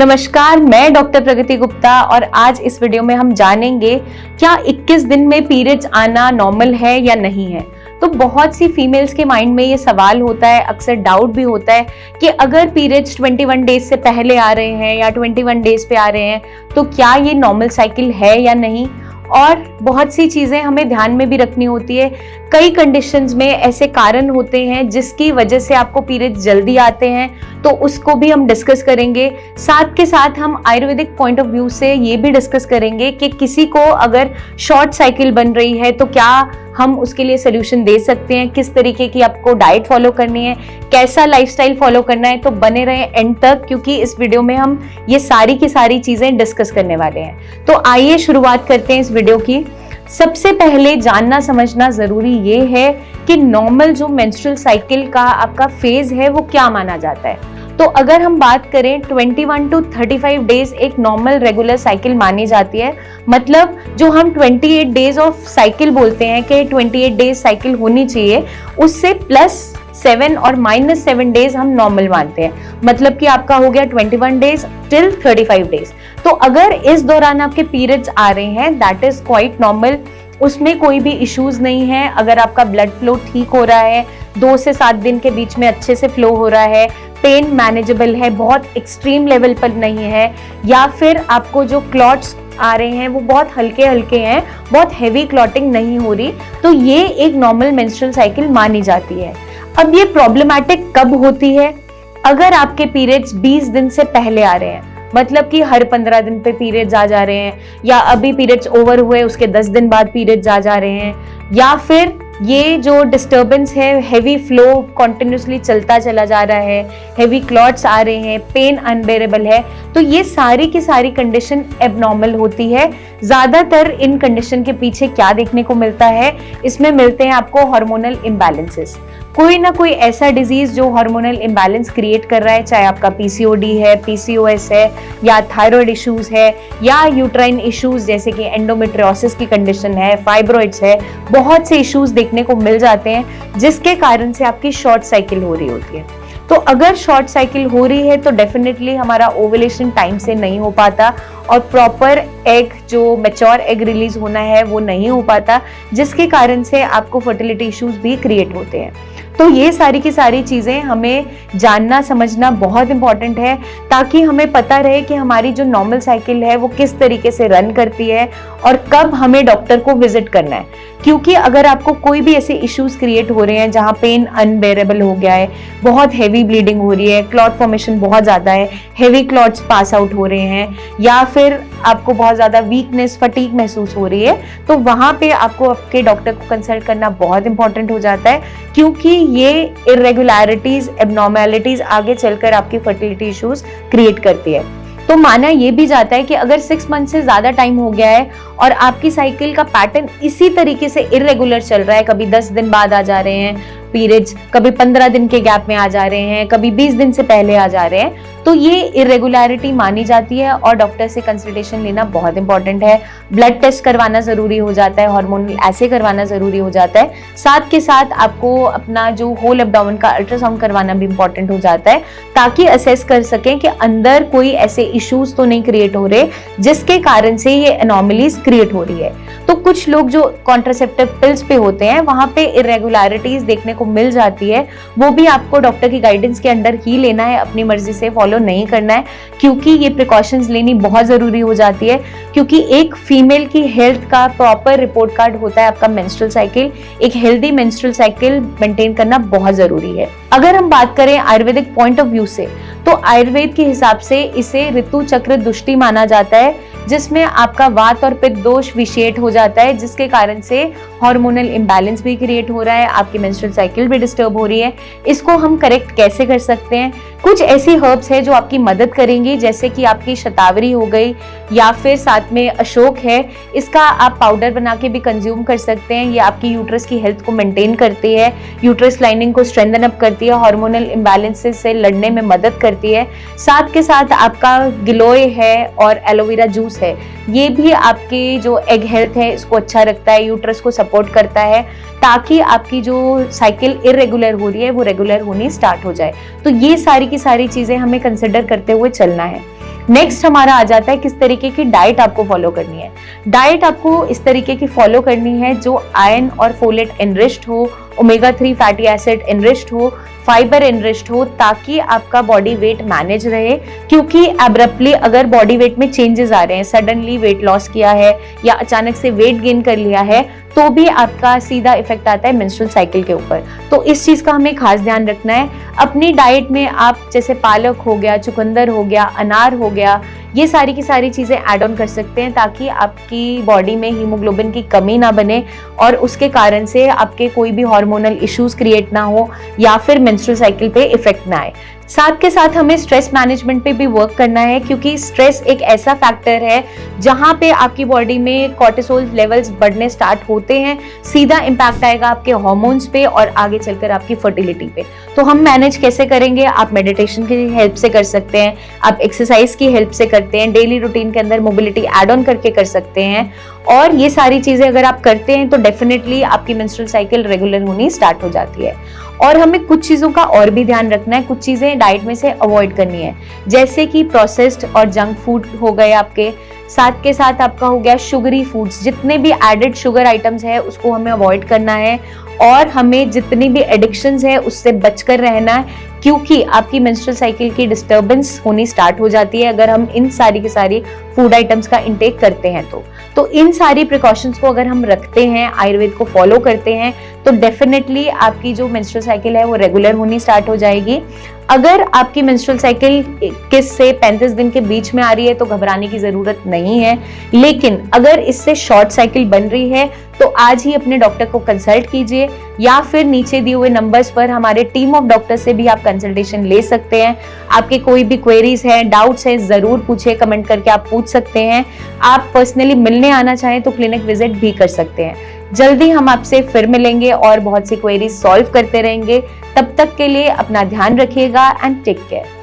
नमस्कार, मैं डॉक्टर प्रगति गुप्ता और आज इस वीडियो में हम जानेंगे क्या 21 दिन में पीरियड्स आना नॉर्मल है या नहीं है। तो बहुत सी फीमेल्स के माइंड में ये सवाल होता है, अक्सर डाउट भी होता है कि अगर पीरियड्स 21 डेज से पहले आ रहे हैं या 21 डेज पे आ रहे हैं तो क्या ये नॉर्मल साइकिल है या नहीं। और बहुत सी चीज़ें हमें ध्यान में भी रखनी होती है। कई कंडीशंस में ऐसे कारण होते हैं जिसकी वजह से आपको पीरियड जल्दी आते हैं, तो उसको भी हम डिस्कस करेंगे। साथ के साथ हम आयुर्वेदिक पॉइंट ऑफ व्यू से ये भी डिस्कस करेंगे कि किसी को अगर शॉर्ट साइकिल बन रही है तो क्या हम उसके लिए सोल्यूशन दे सकते हैं, किस तरीके की आपको डाइट फॉलो करनी है, कैसा लाइफस्टाइल फॉलो करना है। तो बने रहें एंड तक, क्योंकि इस वीडियो में हम ये सारी की सारी चीजें डिस्कस करने वाले हैं। तो आइए शुरुआत करते हैं इस वीडियो की। सबसे पहले जानना समझना जरूरी ये है कि नॉर्मल जो मेंस्ट्रुअल साइकिल का आपका फेज है वो क्या माना जाता है। तो अगर हम बात करें 21 टू 35 डेज एक नॉर्मल रेगुलर साइकिल मानी जाती है। मतलब जो हम 28 डेज ऑफ साइकिल बोलते हैं कि 28 डेज साइकिल होनी चाहिए, उससे +7 और -7 डेज हम नॉर्मल मानते हैं। मतलब कि आपका हो गया 21 डेज टिल 35 डेज। तो अगर इस दौरान आपके पीरियड्स आ रहे हैं दैट इज क्वाइट नॉर्मल, उसमें कोई भी इश्यूज नहीं है। अगर आपका ब्लड फ्लो ठीक हो रहा है, 2 से 7 दिन के बीच में अच्छे से फ्लो हो रहा है, पेन मैनेजेबल है, बहुत एक्सट्रीम लेवल पर नहीं है, या फिर आपको जो क्लॉट्स आ रहे हैं वो बहुत हल्के हल्के हैं, बहुत हैवी क्लॉटिंग नहीं हो रही, तो ये एक नॉर्मल मेंस्ट्रुअल साइकिल मानी जाती है। अब ये प्रॉब्लमैटिक कब होती है? अगर आपके पीरियड्स 20 दिन से पहले आ रहे हैं, मतलब कि हर 15 दिन पे पीरियड्स आ जा रहे हैं, या अभी पीरियड्स ओवर हुए उसके 10 दिन बाद पीरियड्स आ जा रहे हैं, या फिर ये जो डिस्टर्बेंस है, हैवी फ्लो कॉन्टिन्यूसली चलता चला जा रहा है, हैवी क्लॉट्स आ रहे हैं, पेन अनबेरेबल है, तो ये सारी की सारी कंडीशन एबनॉर्मल होती है। ज़्यादातर इन कंडीशन के पीछे क्या देखने को मिलता है? इसमें मिलते हैं आपको हार्मोनल इम्बैलेंसेस। कोई ना कोई ऐसा डिजीज जो हार्मोनल इम्बैलेंस क्रिएट कर रहा है, चाहे आपका पीसीओडी है, पीसीओएस है, या थायराइड इश्यूज है, या यूट्राइन इश्यूज जैसे कि एंडोमेट्रियोसिस की कंडीशन है, फाइब्रॉइड्स है, बहुत से इश्यूज देखने को मिल जाते हैं जिसके कारण से आपकी शॉर्ट साइकिल हो रही होती है। तो अगर शॉर्ट साइकिल हो रही है तो डेफिनेटली हमारा ओवुलेशन टाइम से नहीं हो पाता और प्रॉपर एग जो मैच्योर एग रिलीज होना है वो नहीं हो पाता, जिसके कारण से आपको फर्टिलिटी इश्यूज भी क्रिएट होते हैं। तो ये सारी की सारी चीज़ें हमें जानना समझना बहुत इंपॉर्टेंट है, ताकि हमें पता रहे कि हमारी जो नॉर्मल साइकिल है वो किस तरीके से रन करती है और कब हमें डॉक्टर को विजिट करना है। क्योंकि अगर आपको कोई भी ऐसे इश्यूज क्रिएट हो रहे हैं जहाँ पेन अनबेरेबल हो गया है, बहुत हैवी ब्लीडिंग हो रही है, क्लॉट फॉर्मेशन बहुत ज़्यादा है, हैवी क्लॉट्स पास आउट हो रहे हैं, या फिर आपको बहुत ज़्यादा वीकनेस फटीग महसूस हो रही है, तो वहाँ पे आपको आपके डॉक्टर को कंसल्ट करना बहुत इंपॉर्टेंट हो जाता है, क्योंकि ये इरेगुलरिटीज एबनॉर्मेलिटीज आगे चलकर आपकी फर्टिलिटी इश्यूज क्रिएट करती है। तो माना ये भी जाता है कि अगर 6 मंथ से ज्यादा टाइम हो गया है और आपकी साइकिल का पैटर्न इसी तरीके से इरेगुलर चल रहा है, कभी 10 दिन बाद आ जा रहे हैं पीरियड्स, कभी 15 दिन के गैप में आ जा रहे हैं, कभी 20 दिन से पहले आ जा रहे हैं, तो ये इरेगुलरिटी मानी जाती है और डॉक्टर से कंसल्टेशन लेना बहुत इंपॉर्टेंट है। ब्लड टेस्ट करवाना जरूरी हो जाता है, हार्मोनल एसे करवाना जरूरी हो जाता है। साथ के साथ आपको अपना जो होल एब्डोमेन का अल्ट्रासाउंड करवाना भी इंपॉर्टेंट हो जाता है, ताकि असेस कर सकें कि अंदर कोई ऐसे इश्यूज तो नहीं क्रिएट हो रहे जिसके कारण से ये एनॉमलीज क्रिएट हो रही है। तो कुछ लोग जो कॉन्ट्रासेप्टिव पिल्स पे होते हैं वहां पे इरेगुलरिटीज देखने को मिल जाती है, वो भी आपको डॉक्टर की गाइडेंस के अंडर ही लेना है, अपनी मर्जी से फॉलो नहीं करना है, क्योंकि ये प्रिकॉशंस लेनी बहुत जरूरी हो जाती है। क्योंकि एक फीमेल की हेल्थ का प्रॉपर रिपोर्ट कार्ड होता है आपका मेंस्ट्रुअल साइकिल। एक हेल्दी मेंस्ट्रुअल साइकिल मेंटेन करना बहुत जरूरी है। अगर हम बात करें आयुर्वेदिक पॉइंट ऑफ व्यू से, तो आयुर्वेद के हिसाब से इसे ऋतु चक्र दुष्टि माना जाता है, जिसमें आपका वात और पित्त दोष विशेष हो जाता है, जिसके कारण से हार्मोनल इम्बैलेंस भी क्रिएट हो रहा है, आपकी मेंस्ट्रुअल साइकिल भी डिस्टर्ब हो रही है। इसको हम करेक्ट कैसे कर सकते हैं? कुछ ऐसी हर्ब्स है जो आपकी मदद करेंगी, जैसे कि आपकी शतावरी हो गई, या फिर साथ में अशोक है, इसका आप पाउडर बना के भी कंज्यूम कर सकते हैं। ये आपकी यूट्रस की हेल्थ को मेंटेन करती है, यूट्रस लाइनिंग को स्ट्रेंथन अप करती है, हार्मोनल इम्बैलेंसेस से लड़ने में मदद करती है। साथ के साथ आपका गिलोय है और एलोवेरा जूस है, ये भी आपकी जो एग हेल्थ है इसको अच्छा रखता है, यूट्रस को सपोर्ट करता है, ताकि आपकी जो साइकिल इरेगुलर हो रही है वो रेगुलर होनी स्टार्ट हो जाए। तो ये सारी की सारी चीजें हमें कंसिडर करते हुए चलना है। नेक्स्ट हमारा आ जाता है किस तरीके की डाइट आपको फॉलो करनी है। डाइट आपको इस तरीके की फॉलो करनी है जो आयरन और फोलेट एनरिच्ड हो, ओमेगा 3 फैटी एसिड एनरिच्ड हो, फाइबर एनरिच्ड हो, ताकि आपका बॉडी वेट मैनेज रहे। क्योंकि एब्रप्टली अगर बॉडी वेट में चेंजेस आ रहे हैं, सडनली वेट लॉस किया है या अचानक से वेट गेन कर लिया है, तो भी आपका सीधा इफेक्ट आता है मेंस्ट्रुअल साइकिल के ऊपर। तो इस चीज का हमें खास ध्यान रखना है। अपनी डाइट में आप जैसे पालक हो गया, चुकंदर हो गया, अनार हो गया, ये सारी की सारी चीजें ऐड ऑन कर सकते हैं ताकि आपकी बॉडी में हीमोग्लोबिन की कमी ना बने और उसके कारण से आपके कोई भी हार्मोनल इश्यूज क्रिएट ना हो या फिर मेंस्ट्रुअल साइकिल पे इफेक्ट ना आए। साथ के साथ हमें स्ट्रेस मैनेजमेंट पे भी वर्क करना है, क्योंकि स्ट्रेस एक ऐसा फैक्टर है जहां पे आपकी बॉडी में कॉर्टिसोल लेवल्स बढ़ने स्टार्ट होते हैं, सीधा इंपैक्ट आएगा आपके हार्मोन्स पे और आगे चलकर आपकी फर्टिलिटी पे। तो हम मैनेज कैसे करेंगे? आप मेडिटेशन की हेल्प से कर सकते हैं, आप एक्सरसाइज की हेल्प से करते हैं, डेली रूटीन के अंदर मोबिलिटी एड ऑन करके कर सकते हैं। और ये सारी चीजें अगर आप करते हैं तो डेफिनेटली आपकी मेंस्ट्रुअल साइकिल रेगुलर होनी स्टार्ट हो जाती है। और हमें कुछ चीजों का और भी ध्यान रखना है, कुछ चीजें डाइट में से अवॉइड करनी है, जैसे कि प्रोसेस्ड और जंक फूड हो गए आपके, साथ के साथ आपका हो गया शुगरी फूड्स, जितने भी एडेड शुगर आइटम्स है उसको हमें अवॉइड करना है। और हमें जितनी भी एडिक्शंस है उससे बचकर रहना है, क्योंकि आपकी मेंस्ट्रुअल साइकिल की डिस्टर्बेंस होनी स्टार्ट हो जाती है अगर हम इन सारी की सारी फूड आइटम्स का इंटेक करते हैं। तो इन सारी प्रिकॉशंस को अगर हम रखते हैं, आयुर्वेद को फॉलो करते हैं, तो डेफिनेटली आपकी जो मेंस्ट्रुअल साइकिल है वो रेगुलर होनी स्टार्ट हो जाएगी। अगर आपकी मेंस्ट्रुअल साइकिल 21 से 35 दिन के बीच में आ रही है तो घबराने की जरूरत नहीं है, लेकिन अगर इससे शॉर्ट साइकिल बन रही है तो आज ही अपने डॉक्टर को कंसल्ट कीजिए, या फिर नीचे दिए हुए नंबर्स पर हमारे टीम ऑफ डॉक्टर से भी आप कंसल्टेशन ले सकते हैं। आपके कोई भी क्वेरीज हैं, डाउट्स हैं, जरूर पूछिए, कमेंट करके आप पूछ सकते हैं। आप पर्सनली मिलने आना चाहें तो क्लिनिक विजिट भी कर सकते हैं। जल्दी हम आपसे फिर मिलेंगे और बहुत सी क्वेरीज सॉल्व करते रहेंगे। तब तक के लिए अपना ध्यान रखिएगा एंड टेक केयर।